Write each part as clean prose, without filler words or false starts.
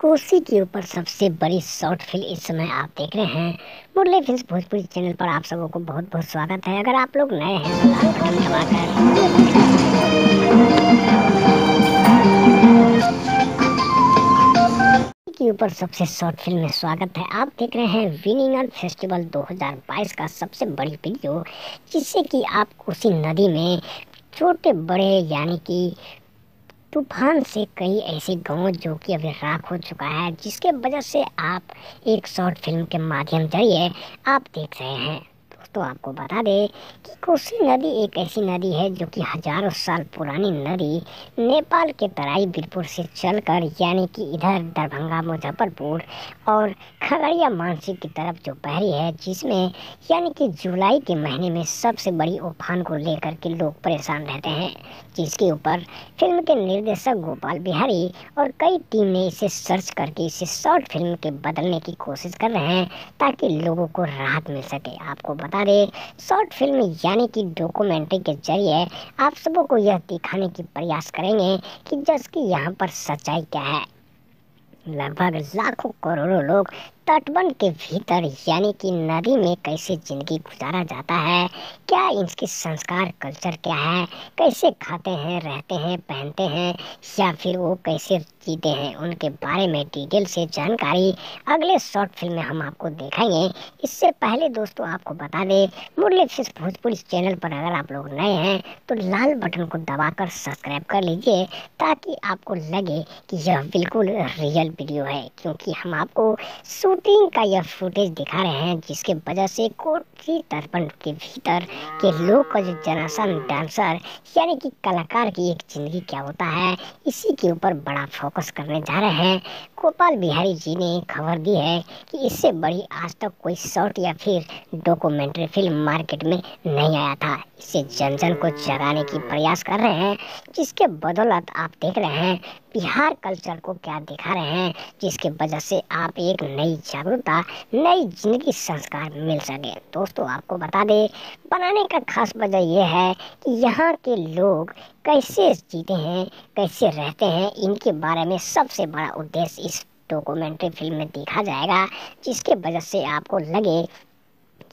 कोसी के ऊपर सबसे बड़ी शॉर्ट फिल्म इस समय आप देख रहे हैं मुरली फिल्म्स भोजपुरी चैनल पर। आप सबों को बहुत बहुत स्वागत है। अगर आप लोग नए हैं तो लाल बटन दबाकर के ऊपर सबसे शॉर्ट फिल्म में स्वागत है। आप देख रहे हैं विनिंगर फेस्टिवल 2022 का सबसे बड़ी वीडियो, जिससे कि आप कोसी नदी में छोटे बड़े यानी कि तूफान से कई ऐसे गांव जो कि अभी राख हो चुका है, जिसके वजह से आप एक शॉर्ट फिल्म के माध्यम जरिए आप देख रहे हैं। दोस्तों आपको बता दें कि कोसी नदी एक ऐसी नदी है जो कि हजारों साल पुरानी नदी नेपाल के तराई बीरपुर से चलकर यानी कि इधर दरभंगा मुजफ्फरपुर और खगड़िया मानसी की तरफ जो बह रही है, जिसमें यानी कि जुलाई के महीने में सबसे बड़ी उफान को लेकर के लोग परेशान रहते हैं, जिसके ऊपर फिल्म के निर्देशक गोपाल बिहारी और कई टीम ने इसे सर्च करके इसे शॉर्ट फिल्म के बदलने की कोशिश कर रहे हैं ताकि लोगों को राहत मिल सके। आपको बता दें, शॉर्ट फिल्म यानी कि डॉक्यूमेंट्री के जरिए आप सबों को यह दिखाने की प्रयास करेंगे कि जस की यहाँ पर सच्चाई क्या है। लगभग लाखों करोड़ों लोग तटबंध के भीतर यानी कि नदी में कैसे जिंदगी गुजारा जाता है, क्या इनके संस्कार कल्चर क्या है, कैसे खाते हैं रहते हैं पहनते हैं या फिर वो कैसे जीते हैं, उनके बारे में डिटेल से जानकारी अगले शॉर्ट फिल्म में हम आपको दिखाएंगे। इससे पहले दोस्तों आपको बता दें, मुरली फिल्म्स भोजपुरी चैनल पर अगर आप लोग नए हैं तो लाल बटन को दबाकर सब्सक्राइब कर लीजिए, ताकि आपको लगे कि यह बिल्कुल रियल वीडियो है, क्योंकि हम आपको शूटिंग का यह फुटेज दिखा रहे हैं, जिसके वजह से कोसी तटबंध के भीतर के लोग का जो जनासन डांसर यानी कि कलाकार की एक जिंदगी क्या होता है, इसी के ऊपर बड़ा फोकस करने जा रहे हैं। गोपाल बिहारी जी ने खबर दी है कि इससे बड़ी आज तक कोई शॉर्ट या फिर डॉक्यूमेंट्री फिल्म मार्केट में नहीं आया था। इससे जन जन को जगाने की प्रयास कर रहे हैं, जिसके बदौलत आप देख रहे हैं बिहार कल्चर को क्या दिखा रहे हैं, जिसके वजह से आप एक नई जागरूकता नई जिंदगी संस्कार मिल सके। दोस्तों आपको बता दें, बनाने का खास वजह यह है कि यहाँ के लोग कैसे जीते हैं कैसे रहते हैं, इनके बारे में सबसे बड़ा उद्देश्य इस डॉक्यूमेंट्री फिल्म में दिखा जाएगा, जिसके वजह से आपको लगे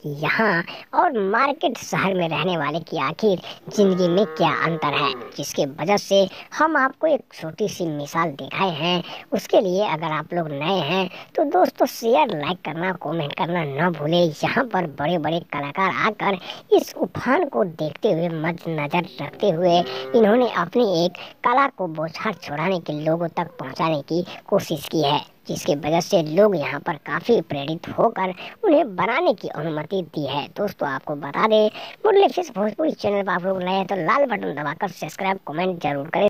कि यहाँ और मार्केट शहर में रहने वाले की आखिर जिंदगी में क्या अंतर है, जिसके वजह से हम आपको एक छोटी सी मिसाल दिखाए हैं। उसके लिए अगर आप लोग नए हैं तो दोस्तों शेयर लाइक करना कमेंट करना न भूले। यहाँ पर बड़े बड़े कलाकार आकर इस उफान को देखते हुए मद्देनजर रखते हुए इन्होंने अपनी एक कला को बौछार छुड़ाने के लोगों तक पहुँचाने की कोशिश की है, जिसकी वजह से लोग यहाँ पर काफ़ी प्रेरित होकर उन्हें बनाने की अनुमति दी है। दोस्तों आपको बता दें, मुरली फिल्म्स भोजपुरी चैनल पर आप लोग नए हैं तो लाल बटन दबाकर सब्सक्राइब कमेंट जरूर करें।